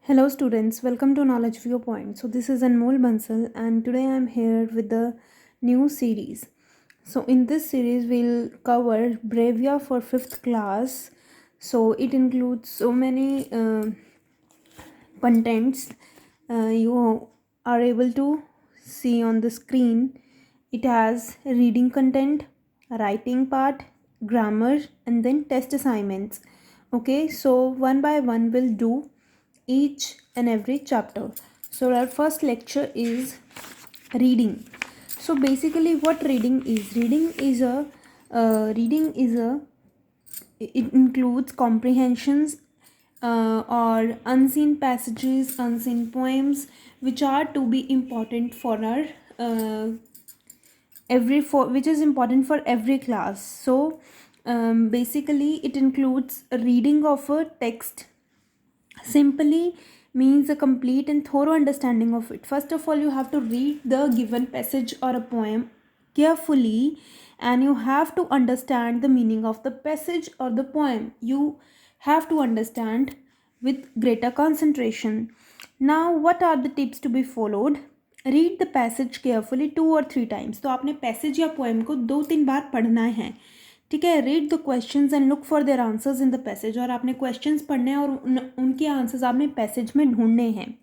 Hello students, welcome to Knowledge Viewpoint. So this is Anmol Bansal and today I am here with the new series. So in this series we'll cover Bravia for 5th class. So it includes so many contents you are able to see on the screen. It has reading content, writing part, grammar and then test assignments. Okay, so one by one we'll do each and every chapter. So our first lecture is reading. So basically what reading is a it includes comprehensions or unseen passages, unseen poems which are to be important for our which is important for every class. So basically it includes a reading of a text simply means a complete and thorough understanding of it. First of all, you have to read the given passage or a poem carefully and you have to understand the meaning of the passage or the poem. You have to understand with greater concentration. Now, what are the tips to be followed? Read the passage carefully 2 or 3 times. तो आपने passage या poem को 2-3 बार पढ़ना है. ठीक है. Read the questions and look for their answers in the passage. और आपने क्वेश्चंस पढ़ने हैं और उनके आंसर्स आपने पैसेज में ढूंढने हैं.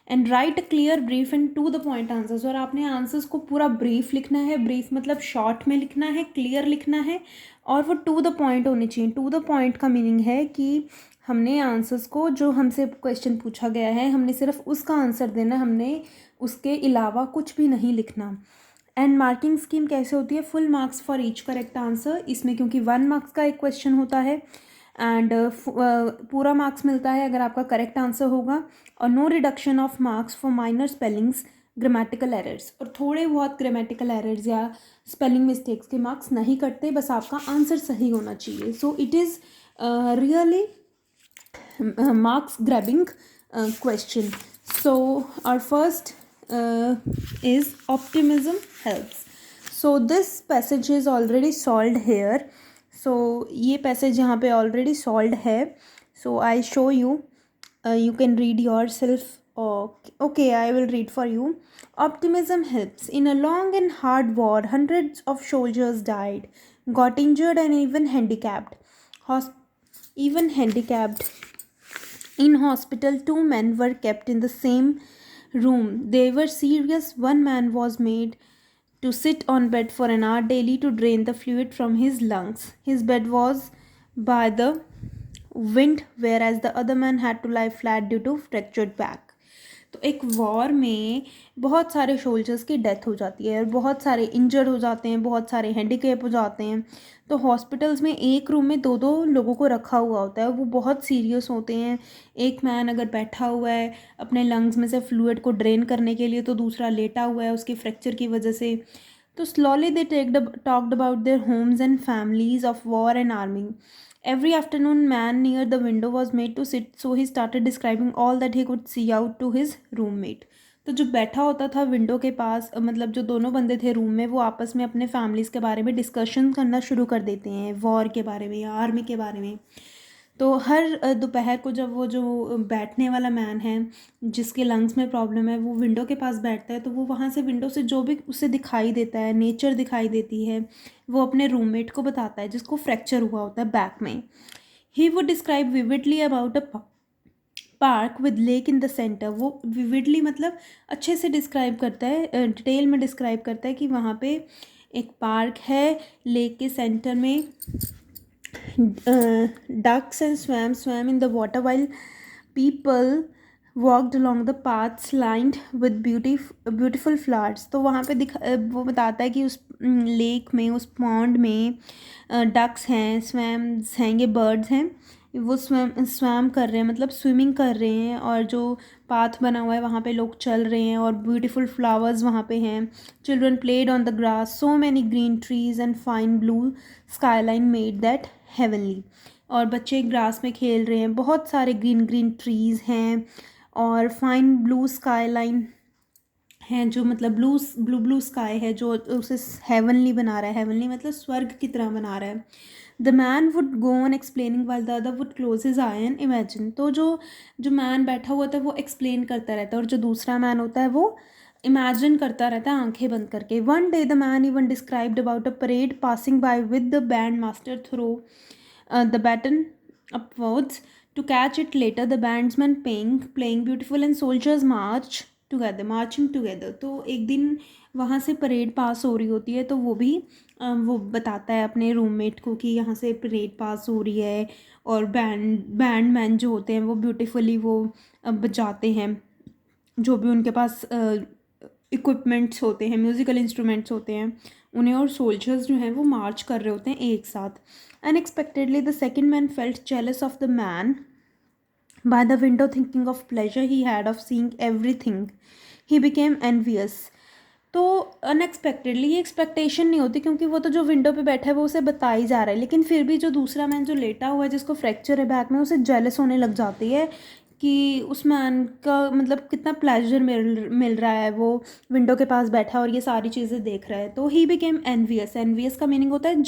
And write a clear brief and to the point answers. और आपने आंसर्स को पूरा ब्रीफ लिखना है. ब्रीफ मतलब शॉर्ट में लिखना है, क्लियर लिखना है और वो टू द पॉइंट होनी चाहिए. टू द पॉइंट का मीनिंग है कि हमने आंसर्स को, जो हमसे क्वेश्चन पूछा गया है, हमने सिर्फ उसका आंसर देना, हमने उसके अलावा कुछ भी नहीं लिखना. एंड मार्किंग स्कीम कैसे होती है? Full marks for each correct answer. इसमें क्योंकि 1 मार्क्स का एक क्वेश्चन होता है एंड पूरा मार्क्स मिलता है अगर आपका करेक्ट आंसर होगा. और no reduction of marks for minor spellings, grammatical errors. और थोड़े बहुत ग्रामेटिकल एरर्स या स्पेलिंग मिस्टेक्स के मार्क्स नहीं कटते, बस आपका आंसर सही होना चाहिए. So it is really marks grabbing question. So our first is optimism helps. So this passage is already solved here. So ये passage यहाँ पे already solved है. So I show you. You can read yourself. Okay, I will read for you. Optimism helps. In a long and hard war, hundreds of soldiers died, got injured and even handicapped. In hospital, 2 men were kept in the same room. They were serious. One man was made to sit on bed for an hour daily to drain the fluid from his lungs. His bed was by the wind, whereas the other man had to lie flat due to fractured back. तो एक war में बहुत सारे soldiers की death हो जाती है और बहुत सारे इंजर्ड हो जाते हैं, बहुत सारे हैंडीकैप हो जाते हैं. तो हॉस्पिटल्स में एक रूम में 2-2 लोगों को रखा हुआ होता है. वो बहुत सीरियस होते हैं. एक मैन अगर बैठा हुआ है अपने लंग्स में से फ्लूइड को ड्रेन करने के लिए, तो दूसरा लेटा हुआ है उसकी फ्रैक्चर की वजह से. तो slowly they talked about their homes and families of war and army. Every afternoon, man near the window was made to sit, so he started describing all that he could see out to his roommate. तो जो बैठा होता था window के पास, मतलब जो दोनों बंदे थे रूम में, वो आपस में अपने फैमिलीज़ के बारे में डिस्कशन करना शुरू कर देते हैं, वॉर के बारे में या आर्मी के बारे में. तो हर दोपहर को जब वो जो बैठने वाला मैन है जिसके लंग्स में प्रॉब्लम है, वो विंडो के पास बैठता है, तो वो वहाँ से विंडो से जो भी उसे दिखाई देता है, नेचर दिखाई देती है, वो अपने रूममेट को बताता है जिसको फ्रैक्चर हुआ होता है बैक में. He would describe vividly about a park with lake in the centre. वो विविडली मतलब अच्छे से डिस्क्राइब करता है, डिटेल में डिस्क्राइब करता है कि वहाँ पे एक पार्क है, लेक के सेंटर में ducks and swam in the water while people walked along the paths lined with beautiful flowers. तो वहाँ पे वो बताता है कि उस लेक में, उस पॉन्ड में डक्स हैं, स्वैम्स हैं, ये बर्ड्स हैं, वो स्वैम कर रहे हैं, मतलब स्विमिंग कर रहे हैं. और जो पाथ बना हुआ है वहाँ पे लोग चल रहे हैं और ब्यूटीफुल फ्लावर्स वहाँ पे हैं. Children played on the grass, so many green trees and fine blue skyline made that heavenly. और बच्चे ग्रास में खेल रहे हैं, बहुत सारे ग्रीन ग्रीन ट्रीज़ हैं और फाइन ब्लू स्काईलाइन है, जो मतलब ब्लू स्काई है, जो उसे हेवनली बना रहा है. हेवनली मतलब स्वर्ग की तरह बना रहा है. The man would go on explaining while the other would close his I and imagine. तो जो जो मैन बैठा हुआ था वो एक्सप्लेन करता रहता है और जो दूसरा मैन होता है वो इमेजिन करता रहता है आंखें बंद करके। One day the man even described about a parade passing by with the band master throw the baton upwards to catch it later, the bandsmen playing beautiful and soldiers marching together। तो एक दिन वहाँ से parade पास हो रही होती है तो वो भी वो बताता है अपने रूममेट को कि यहाँ से परेड पास हो रही है और बैंडमैन जो होते हैं वो ब्यूटीफुली वो बजाते हैं जो भी उनके पास इक्विपमेंट्स होते हैं, म्यूज़िकल इंस्ट्रूमेंट्स होते हैं उन्हें, और सोल्जर्स जो हैं वो मार्च कर रहे होते हैं एक साथ। Unexpectedly the second man felt jealous of the man by the window, thinking of pleasure he had of seeing everything he became envious। तो अनएक्सपेक्टेडली, ये एक्सपेक्टेशन नहीं होती क्योंकि वो तो जो विंडो पे बैठा है वो उसे बता ही जा रहा है, लेकिन फिर भी जो दूसरा मैन जो लेटा हुआ है जिसको फ्रैक्चर है बैक में, उसे जेलस होने लग जाती है कि उस मैन का मतलब कितना प्लेजर मिल रहा है, वो विंडो के पास बैठा है और ये सारी चीज़ें देख रहा है। तो ही बिकेम एनवियस। एनवियस का मीनिंग होता है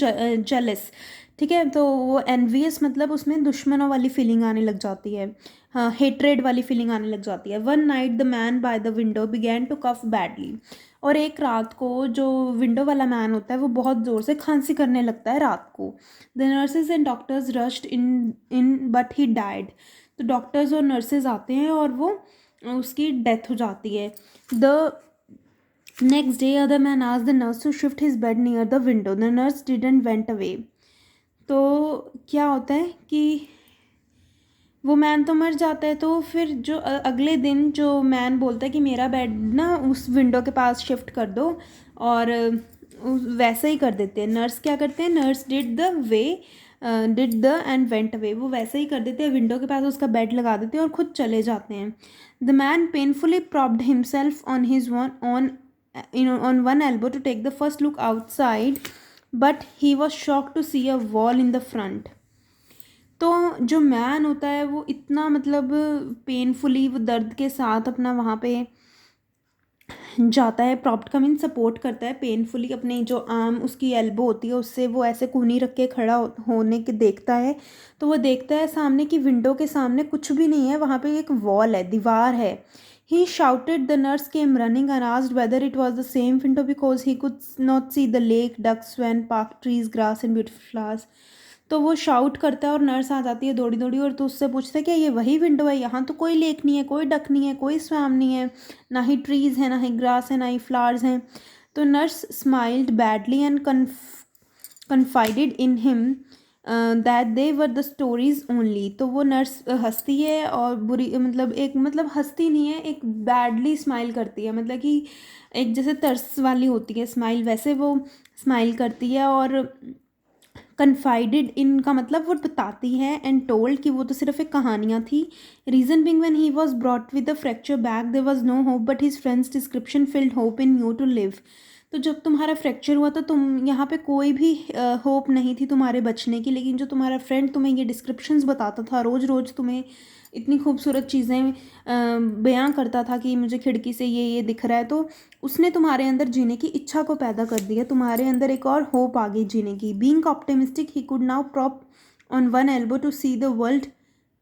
जेलस, ठीक है। तो वो एनवियस मतलब उसमें दुश्मनों वाली फीलिंग आने लग जाती है, हाँ, हेट्रेड वाली फीलिंग आने लग जाती है। One night the man by the window began to cough badly. और एक रात को जो विंडो वाला मैन होता है वो बहुत ज़ोर से खांसी करने लगता है रात को। The nurses and doctors rushed in but he died. तो डॉक्टर्स और नर्सेज आते हैं और वो उसकी डेथ हो जाती है। The next day other man asked the nurse to shift his bed near the window. The nurse didn't went away. तो क्या होता है कि वो मैन तो मर जाता है, तो फिर जो अगले दिन जो मैन बोलता है कि मेरा बेड ना उस विंडो के पास शिफ्ट कर दो, और वैसा ही कर देते हैं। नर्स क्या करते हैं, nurse did the end went away. वो वैसे ही कर देते हैं, विंडो के पास उसका बेड लगा देते हैं और खुद चले जाते हैं। The man painfully propped himself on his on one elbow to take the first look outside, but he was shocked to see a wall in the front। तो जो मैन होता है वो इतना मतलब पेनफुली, वो दर्द के साथ अपना वहाँ पे जाता है, प्रॉप्ट का मीन सपोर्ट करता है, पेनफुली अपने जो आर्म उसकी एल्बो होती है उससे वो ऐसे कूनी रख के खड़ा होने के देखता है। तो वो देखता है सामने की विंडो के सामने कुछ भी नहीं है, वहाँ पे एक वॉल है, दीवार है। He shouted. The nurse came running and asked whether it was the same window because he could not see the lake, ducks, swan, park trees, grass and beautiful flowers। तो वो शाउट करता है और nurse आ जाती है दौड़ी दौड़ी, और तो उससे पूछता है कि ये वही विंडो है, यहाँ तो कोई लेक नहीं है, कोई डक नहीं है, कोई स्वैम नहीं है, ना ही ट्रीज़ हैं, ना ही ग्रास है, ना ही फ्लावर्स हैं। तो nurse smiled badly and कन्फाइडेड in him that they were the stories only. तो वो नर्स हंसती है और बुरी मतलब हंसती नहीं है, एक बैडली स्माइल करती है, मतलब कि एक जैसे तरस वाली होती है स्माइल, वैसे वो स्माइल करती है। और कन्फाइडेड इन का मतलब वो बताती है, एंड टोल्ड कि वो तो सिर्फ एक कहानियाँ थी। Reason being when he was brought with the fracture back there was no hope but his friend's description filled hope in you to live. तो जब तुम्हारा फ्रैक्चर हुआ तो तुम यहाँ पे कोई भी होप नहीं थी तुम्हारे बचने की, लेकिन जो तुम्हारा फ्रेंड तुम्हें ये डिस्क्रिप्शंस बताता था, रोज़ रोज़ तुम्हें इतनी खूबसूरत चीज़ें बयां करता था कि मुझे खिड़की से ये दिख रहा है, तो उसने तुम्हारे अंदर जीने की इच्छा को पैदा कर दिया, तुम्हारे अंदर एक और होप आ गई जीने की। Being optimistic he could now prop on one elbow to see the world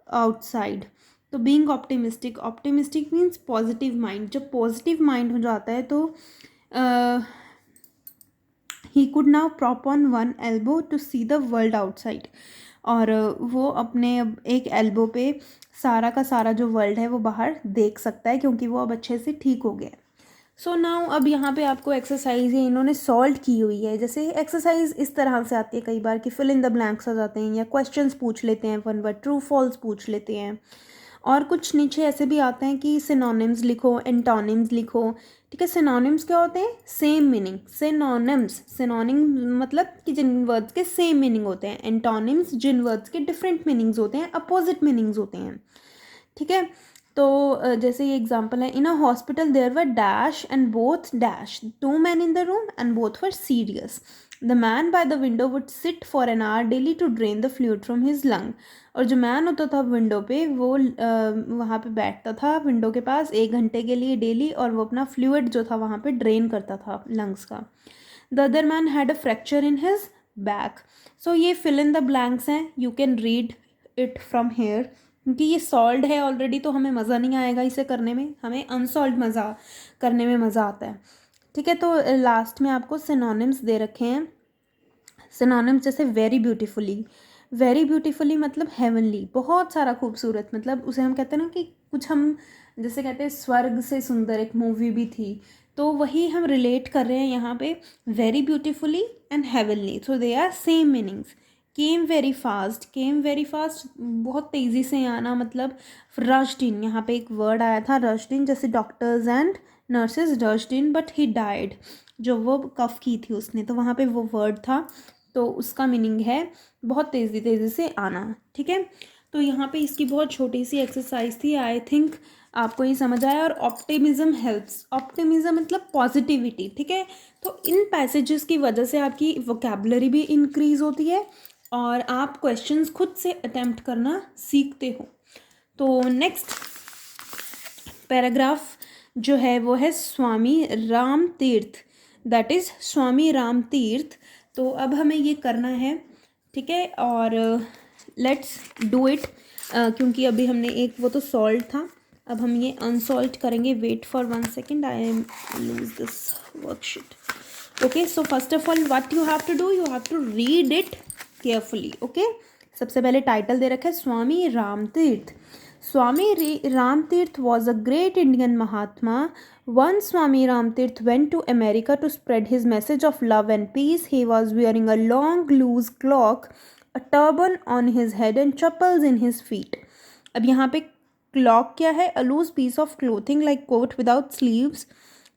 outside. तो being optimistic means positive mind. जब पॉजिटिव माइंड हो जाता है तो he could now prop on one elbow to see the world outside. और वो अपने अब एक एल्बो पे सारा का सारा जो वर्ल्ड है वो बाहर देख सकता है, क्योंकि वो अब अच्छे से ठीक हो गया। सो नाउ अब यहाँ पे आपको एक्सरसाइज ये इन्होंने सॉल्व की हुई है। जैसे एक्सरसाइज इस तरह से आती है कई बार कि फिल इन द ब्लैंक्स आ जाते हैं, या क्वेश्चंस पूछ लेते हैं, वन वर्ड ट्रू फॉल्स पूछ लेते हैं। और कुछ नीचे ऐसे भी आते हैं कि सिनोनिम्स लिखो, एंटोनिम्स लिखो। ठीक है, सिनोनिम्स क्या होते हैं, सेम मीनिंग। सिनोनिम मतलब कि जिन वर्ड्स के सेम मीनिंग होते हैं, एंटोनिम्स जिन वर्ड्स के डिफरेंट मीनिंग्स होते हैं, अपोजिट मीनिंग्स होते हैं। ठीक है, तो जैसे ये एग्जांपल है, in a hospital there were dash and both dash, two man in the room and both were serious. The man by the window would sit for an hour daily to drain the fluid from his lung. और जो man होता था window पे वो वहाँ पे बैठता था विंडो के पास 1 घंटे के लिए डेली, और वो अपना फ्लूइड जो था वहाँ पे ड्रेन करता था लंग्स का। The other man had a fracture in his back. So ये फिल इन द ब्लैंक्स हैं, you can read it from here. क्योंकि ये सॉल्व है ऑलरेडी तो हमें मज़ा नहीं आएगा इसे करने में, हमें अनसॉल्व मज़ा करने में मज़ा आता है. ठीक है, तो लास्ट में आपको सिनोनिम्स दे रखे हैं. सिनोनिम्स जैसे वेरी ब्यूटीफुली. वेरी ब्यूटीफुली मतलब हेवनली, बहुत सारा खूबसूरत, मतलब उसे हम कहते हैं ना कि कुछ हम जैसे कहते हैं स्वर्ग से सुंदर, एक मूवी भी थी, तो वही हम रिलेट कर रहे हैं यहाँ पे. Very beautifully and heavenly, so they are same meanings. Came very fast. Came very fast बहुत तेज़ी से आना, मतलब रश्ड इन. यहाँ पे एक वर्ड आया था रश्ड इन, जैसे doctors and nurses rushed in but he died. जो वो कफ की थी उसने, तो वहाँ पे वो वर्ड था, तो उसका मीनिंग है बहुत तेज़ी तेज़ी से आना. ठीक है, तो यहाँ पे इसकी बहुत छोटी सी एक्सरसाइज थी. आई थिंक आपको ये समझ आया. और ऑप्टिमिज्म हेल्प्स. ऑप्टिमिज्म मतलब पॉजिटिविटी. ठीक है, तो इन पैसेजेस की वजह से आपकी वोकेबलरी भी इंक्रीज़ होती है और आप क्वेश्चंस खुद से अटेम्प्ट करना सीखते हो. तो नेक्स्ट पैराग्राफ जो है वो है स्वामी राम तीर्थ. दैट इज़ स्वामी राम तीर्थ. तो अब हमें ये करना है. ठीक है, और लेट्स डू इट. क्योंकि अभी हमने एक वो तो सॉल्व था, अब हम ये अनसॉल्व करेंगे. Wait for 1 second, I am loose this worksheet. Okay, so first of all what you have to do, you have to read it carefully. Okay, सबसे पहले टाइटल दे रखा है स्वामी राम तीर्थ. Swami Ramtirth was a great Indian Mahatma. Once Swami Ramtirth went to America to spread his message of love and peace. He was wearing a long loose cloak, a turban on his head and chappals in his feet. अब यहाँ पे cloak क्या है? A loose piece of clothing like coat without sleeves.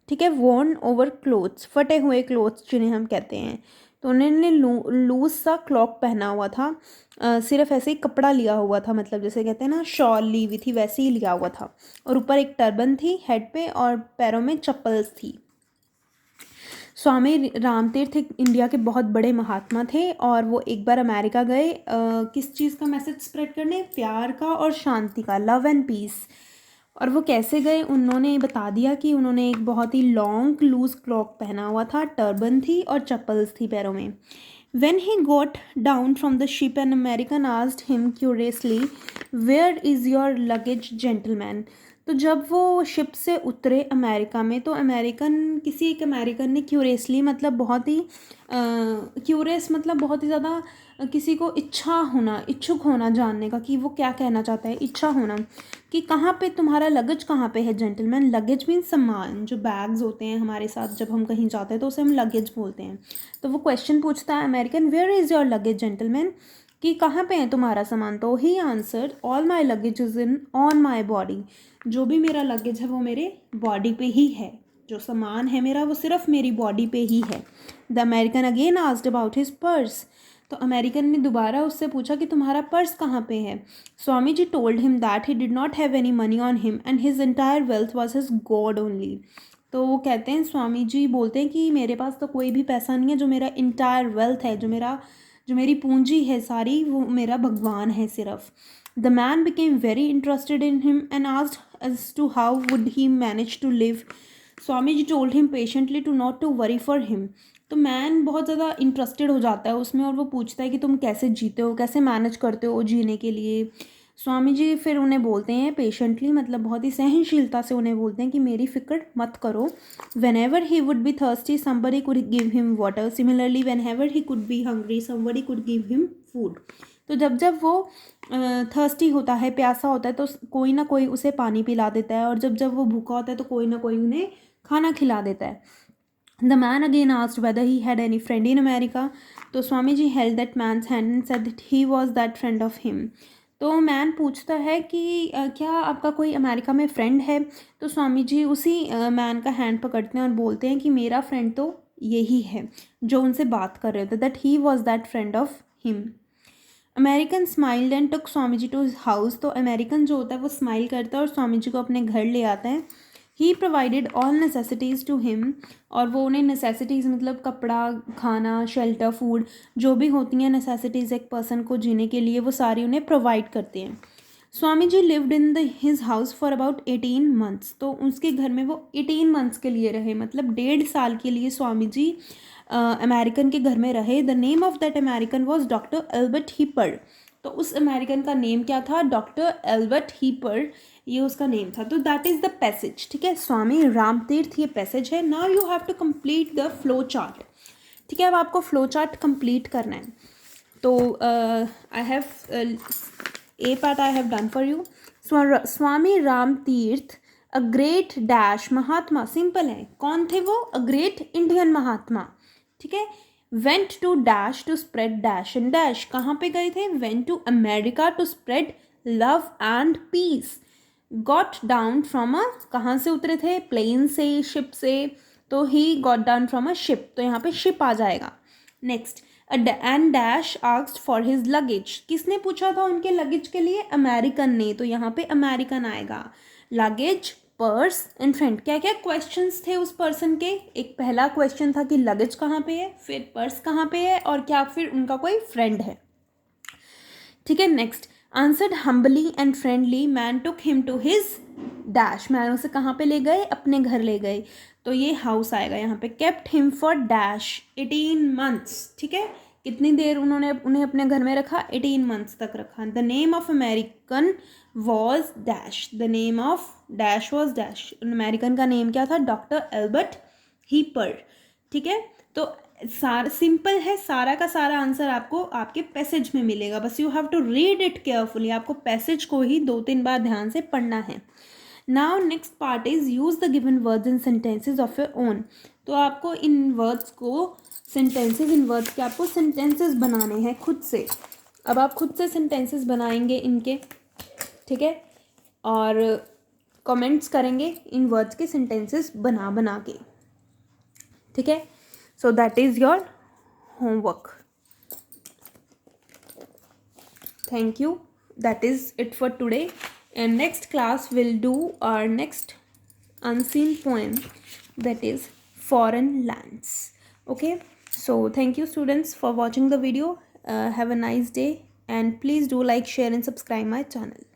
ठीक है, worn over clothes, फटे हुए clothes जिन्हें हम कहते हैं. तो उन्होंने लूज सा क्लॉक पहना हुआ था. सिर्फ ऐसे ही कपड़ा लिया हुआ था, मतलब जैसे कहते हैं ना शॉल ली हुई थी, वैसे ही लिया हुआ था. और ऊपर एक टर्बन थी हेड पे और पैरों में चप्पल्स थी. स्वामी रामतीर्थ एक इंडिया के बहुत बड़े महात्मा थे और वो एक बार अमेरिका गए किस चीज़ का मैसेज स्प्रेड करने? प्यार का और शांति का, लव एंड पीस. और वो कैसे गए उन्होंने बता दिया कि उन्होंने एक बहुत ही लॉन्ग लूज क्लॉक पहना हुआ था, टर्बन थी और चप्पल्स थी पैरों में. When he got down from the ship, an American asked him curiously, "Where is your luggage, gentleman?" तो जब वो शिप से उतरे अमेरिका में, तो किसी एक अमेरिकन ने क्यूरियसली मतलब बहुत ही क्यूरियस मतलब बहुत ही ज़्यादा किसी को इच्छुक होना जानने का कि वो क्या कहना चाहता है. इच्छा होना कि कहाँ पे तुम्हारा लगेज कहाँ पे है जेंटलमैन. लगेज मीन्स सामान, जो बैग्स होते हैं हमारे साथ जब हम कहीं जाते हैं तो उसे हम लगेज बोलते हैं. तो वो क्वेश्चन पूछता है American, where is your luggage gentleman, कि कहाँ पे है तुम्हारा सामान. तो he answered, all my luggage is in on my body. जो भी मेरा लगेज है वो मेरे बॉडी पे ही है, जो सामान है मेरा वो सिर्फ मेरी बॉडी पे ही है. The American again asked about his purse. तो अमेरिकन ने दोबारा उससे पूछा कि तुम्हारा पर्स कहाँ पे है. Swami ji told him that he did not have any money on him and his entire wealth was his god only. तो वो कहते हैं, स्वामी जी बोलते हैं कि मेरे पास तो कोई भी पैसा नहीं है, जो मेरा इंटायर वेल्थ है, जो मेरी पूंजी है सारी, वो मेरा भगवान है सिर्फ. The man became very interested in him and asked as to how would he manage to live. Swami ji told him patiently to not to worry for him. तो मैन बहुत ज़्यादा इंटरेस्टेड हो जाता है उसमें और वो पूछता है कि तुम कैसे जीते हो, कैसे मैनेज करते हो जीने के लिए. स्वामी जी फिर उन्हें बोलते हैं पेशेंटली, मतलब बहुत ही सहनशीलता से उन्हें बोलते हैं कि मेरी फिक्र मत करो. When ever he would be thirsty somebody could give him water. Similarly when ever he could be hungry somebody could give him food. तो जब वो थर्स्टी होता है, प्यासा होता है, तो कोई ना कोई उसे पानी पिला देता है, और जब वो भूखा होता है तो कोई ना कोई उन्हें खाना खिला देता है. The man again asked whether he had any friend in America. तो Swami ji held that man's hand and said that he was that friend of him. तो मैन पूछता है कि क्या आपका कोई अमेरिका में फ्रेंड है. तो स्वामी जी उसी मैन का हैंड पकड़ते हैं और बोलते हैं कि मेरा फ्रेंड तो यही है जो उनसे बात कर रहे थे, that he was that friend of him. American smiled and took Swami ji to his house. तो अमेरिकन जो होता है वो स्माइल करता है और स्वामी जी को अपने घर ले आता है. He provided all necessities to him. और वो उन्हें नेसेसिटीज़ मतलब कपड़ा, खाना, शेल्टर, फूड, जो भी होती हैं नेसेसिटीज़ एक पर्सन को जीने के लिए, वो सारी उन्हें प्रोवाइड करते हैं. Swami ji lived in the his house for about 18 months. तो उसके घर में वो 18 मंथ्स के लिए रहे, मतलब 1.5 साल के लिए स्वामी जी अमेरिकन के घर में रहे. The name of that American was doctor Albert hepar. तो उस अमेरिकन का नेम क्या था? डॉक्टर एल्बर्ट हीपर, ये उसका नेम था. तो दैट इज़ द पैसेज. ठीक है, स्वामी राम तीर्थ ये पैसेज है. Now you have to complete the flow chart. ठीक है, अब आपको फ्लो चार्ट कंप्लीट करना है. तो I have a part I have done for you. Swami Ram Tirtha a great dash Mahatma. Simple है, कौन थे वो? A great Indian Mahatma. ठीक है. Went to dash to spread dash and dash. कहाँ पे गए थे? Went to America to spread love and peace. Got down from a, कहाँ से उतरे थे? प्लेन से, शिप से. तो he got down from a ship, तो यहाँ पे शिप आ जाएगा. Next, and dash asked for his luggage. किसने पूछा था उनके लगेज के लिए? अमेरिकन ने, तो यहाँ पे अमेरिकन आएगा. Luggage, purse and friend. क्या क्या क्वेश्चंस थे उस पर्सन के? एक पहला क्वेश्चन था कि लगेज कहाँ पे है, फिर पर्स कहाँ पे है, और क्या फिर उनका कोई फ्रेंड है. ठीक है. Next, answered humbly and friendly man took him to his dash. Man उसे कहाँ पे ले गए? अपने घर ले गए. तो ये हाउस आएगा यहाँ पे. Kept him for dash 18 months. ठीक है, कितनी देर उन्होंने उन्हें अपने घर में रखा? 18 मंथ्स तक रखा. The name of American was dash. The name of dash was dash. American का नेम क्या था? Doctor Albert hepar. ठीक है. तो सारा सिंपल है, सारा का सारा आंसर आपको आपके पैसेज में मिलेगा. बस you have to read it carefully. आपको पैसेज को ही 2-3 बार ध्यान से पढ़ना है. Now next part is use the given words in sentences of your own. तो आपको इन वर्ड्स को सेंटेंसेज, इन वर्ड्स के आपको सेंटेंसेज बनाने हैं खुद से. अब आप खुद से सेंटेंसेज बनाएंगे इनके. ठीक है, और कमेंट्स करेंगे इन वर्ड्स के सेंटेंसेस बना बना के. ठीक है. So that is your homework. Thank you. That is it for today. And next class we'll do our next unseen poem, that is Foreign Lands. Okay. So thank you students for watching the video. Have a nice day and please do like, share and subscribe my channel.